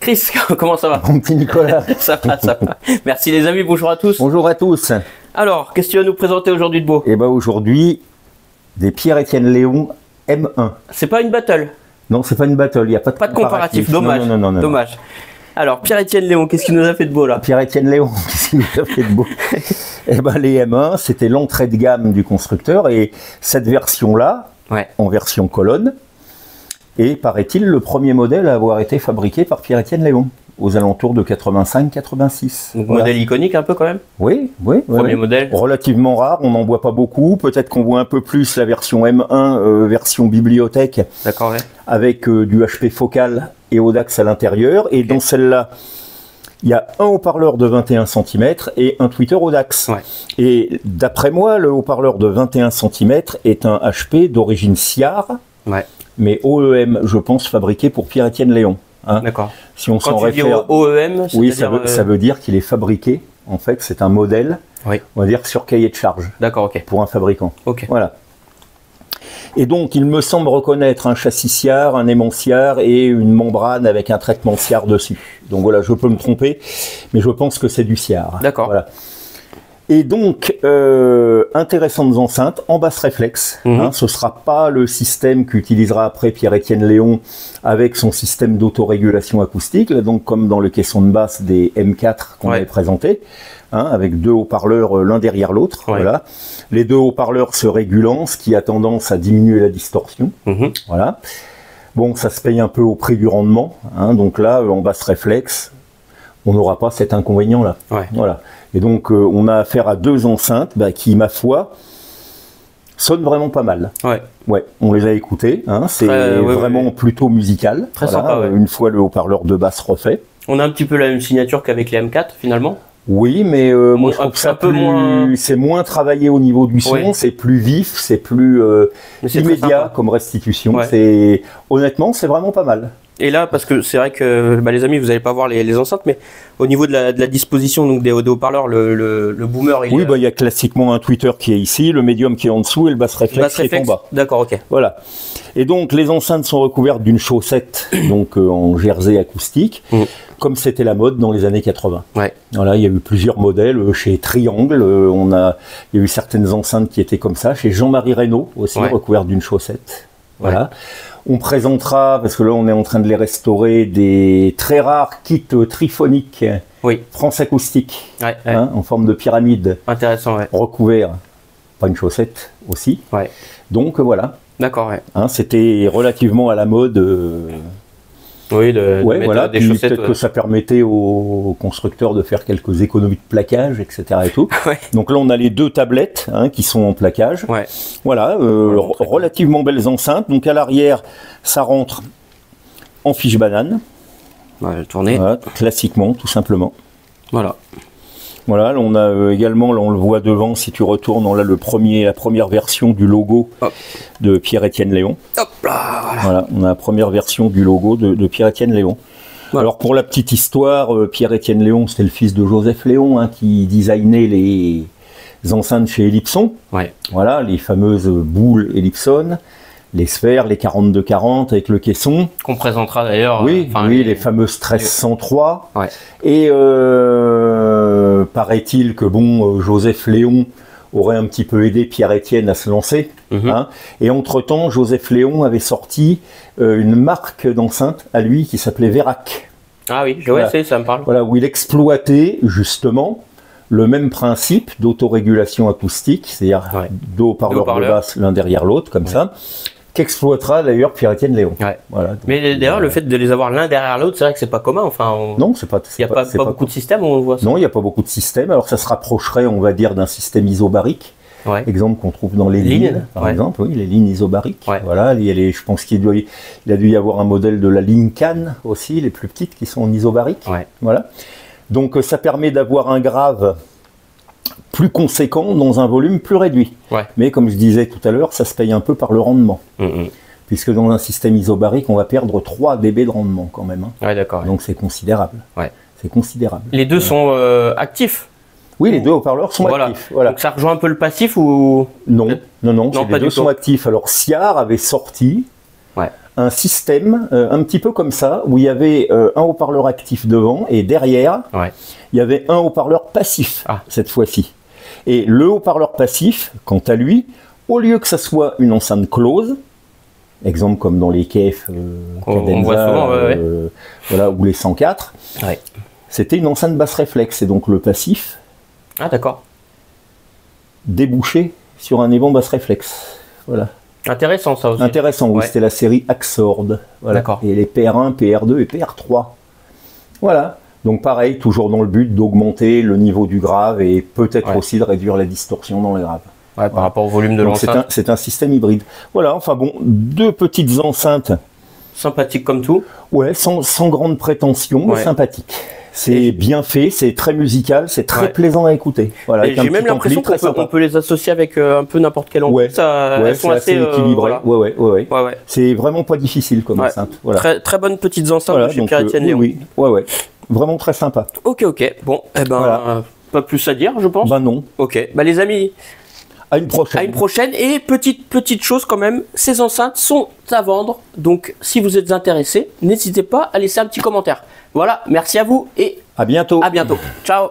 Chris, comment ça va? Mon petit Nicolas. Ça va, ça va. Merci les amis, bonjour à tous. Bonjour à tous. Alors, qu'est-ce que tu vas nous présenter aujourd'hui de beau? Et ben aujourd'hui, des Pierre-Étienne Léon M1. C'est pas une battle? Non, c'est pas une battle, il n'y a pas de comparatif. Dommage. Non. Dommage. Alors, Pierre-Étienne Léon, qu'est-ce qu'il nous a fait de beau là? Pierre-Étienne Léon, qu'est-ce qu'il nous a fait de beau? Et ben les M1, c'était l'entrée de gamme du constructeur et cette version-là, en version colonne, est, paraît-il, le premier modèle à avoir été fabriqué par Pierre-Étienne Léon, aux alentours de 85-86. Donc modèle iconique un peu quand même? Oui. Premier modèle. Relativement rare, on n'en voit pas beaucoup. Peut-être qu'on voit un peu plus la version M1, version bibliothèque, avec du HP focal et Audax à l'intérieur. Et dans celle-là, il y a un haut-parleur de 21 cm et un tweeter Audax. Et d'après moi, le haut-parleur de 21 cm est un HP d'origine SIAR, mais OEM, je pense, fabriqué pour Pierre-Étienne Léon. Hein. D'accord. Si on s'en réfère au OEM, oui, ça veut dire qu'il est fabriqué. En fait, c'est un modèle, on va dire, sur cahier de charge. D'accord, ok. Pour un fabricant. Ok. Voilà. Et donc, il me semble reconnaître un châssis SIAR, un aimant SIAR et une membrane avec un traitement SIAR dessus. Donc voilà, je peux me tromper, mais je pense que c'est du SIAR. D'accord. Voilà. Et donc, intéressantes enceintes en basse réflexe. Hein, ce ne sera pas le système qu'utilisera après Pierre-Étienne Léon avec son système d'autorégulation acoustique, là, donc comme dans le caisson de basse des M4 qu'on avait présenté, hein, avec deux haut-parleurs l'un derrière l'autre. Voilà. Les deux haut-parleurs se régulant, ce qui a tendance à diminuer la distorsion. Voilà. Bon, ça se paye un peu au prix du rendement. Hein, donc là, en basse réflexe, on n'aura pas cet inconvénient-là. Voilà. Et donc, on a affaire à deux enceintes qui, ma foi, sonnent vraiment pas mal. On les a écoutées. Hein, c'est vraiment plutôt musical. Très sympa, une fois le haut-parleur de basse refait. On a un petit peu la même signature qu'avec les M4, finalement. Oui, mais moi, je trouve que ça c'est moins travaillé au niveau du son, c'est plus vif, c'est plus immédiat comme restitution. Honnêtement, c'est vraiment pas mal. Et là, parce que c'est vrai que les amis, vous n'allez pas voir les enceintes, mais au niveau de la disposition donc des haut-parleurs, le boomer, il y a classiquement un tweeter qui est ici, le médium qui est en dessous et le basse réflexe qui est en bas. D'accord, ok. Voilà. Et donc les enceintes sont recouvertes d'une chaussette donc en jersey acoustique, comme c'était la mode dans les années 80. Voilà, il y a eu plusieurs modèles chez Triangle, il y a eu certaines enceintes qui étaient comme ça, chez Jean-Marie Reynaud aussi, recouvertes d'une chaussette. Voilà. On présentera, parce que là on est en train de les restaurer, des très rares kits triphoniques France Acoustique, hein, en forme de pyramide. Intéressant, recouvert, pas une chaussette aussi. Donc voilà. D'accord, hein, c'était relativement à la mode. Mettre des chaussettes. Peut-être que ça permettait aux constructeurs de faire quelques économies de plaquage, etc. Et tout. Donc là, on a les deux tablettes qui sont en plaquage. Voilà, relativement belles enceintes. Donc à l'arrière, ça rentre en fiche banane. Tourner. Voilà, classiquement, tout simplement. Voilà, là, on a également, là on le voit devant, si tu retournes, on a la première version du logo de Pierre-Étienne Léon. Voilà, on a la première version du logo de Pierre-Étienne Léon. Alors pour la petite histoire, Pierre-Étienne Léon, c'était le fils de Joseph Léon qui designait les enceintes chez Ellipson. Voilà, les fameuses boules Ellipson, les sphères, les 42-40 avec le caisson. Qu'on présentera d'ailleurs. Les fameuses 1303. Et paraît-il que Joseph Léon aurait un petit peu aidé Pierre-Étienne à se lancer. Hein. Et entre-temps, Joseph Léon avait sorti une marque d'enceinte à lui qui s'appelait Vérac. Ah oui, ça me parle. Voilà, où il exploitait justement le même principe d'autorégulation acoustique, c'est-à-dire deux haut-parleurs de basse l'un derrière l'autre, comme ça, qu'exploitera d'ailleurs Pierre-Étienne Léon. Voilà, mais d'ailleurs, le fait de les avoir l'un derrière l'autre, c'est vrai que c'est pas commun. Non, c'est pas. Il n'y a pas beaucoup de systèmes où on voit ça. Non, il n'y a pas beaucoup de systèmes. Alors ça se rapprocherait, on va dire, d'un système isobarique. Exemple qu'on trouve dans les lignes, par exemple, les lignes isobariques. Voilà, je pense qu'il a dû y avoir un modèle de la ligne Cannes aussi, les plus petites qui sont en isobarique. Voilà. Donc ça permet d'avoir un grave plus conséquent dans un volume plus réduit. Mais comme je disais tout à l'heure, ça se paye un peu par le rendement. Puisque dans un système isobarique, on va perdre 3 dB de rendement quand même. Donc c'est considérable. C'est considérable. Les deux sont actifs? Oui, les deux haut-parleurs sont actifs. Donc ça rejoint un peu le passif ou... Non, les deux sont actifs. Alors SIAR avait sorti un système un petit peu comme ça, où il y avait un haut-parleur actif devant, et derrière, il y avait un haut-parleur passif, cette fois-ci. Et le haut-parleur passif, quant à lui, au lieu que ça soit une enceinte close, exemple comme dans les KF Cadenza, voilà, ou les 104, c'était une enceinte basse réflexe, et donc le passif débouché sur un élément basse réflexe. Voilà. Intéressant ça aussi. Intéressant, oui, c'était la série Axord. Voilà. Et les PR1, PR2 et PR3. Voilà. Donc pareil, toujours dans le but d'augmenter le niveau du grave et peut-être aussi de réduire la distorsion dans le grave. Par rapport au volume de l'enceinte. C'est un système hybride. Voilà, enfin bon, 2 petites enceintes. Sympathiques comme tout. Ouais, sans grande prétention, mais sympathiques. C'est bien fait, c'est très musical, c'est très plaisant à écouter. Voilà, j'ai même l'impression qu'on peut les associer avec un peu n'importe quel ampli. Elles sont assez équilibrées. C'est vraiment pas difficile comme enceinte. Voilà. Très bonnes petites enceintes chez Pierre-Étienne Léon. Vraiment très sympa. Ok. Bon, pas plus à dire, je pense. Non. Ok. Les amis. À une prochaine. Et petite chose quand même, ces enceintes sont à vendre. Donc, si vous êtes intéressés, n'hésitez pas à laisser un petit commentaire. Voilà, merci à vous et à bientôt. Ciao.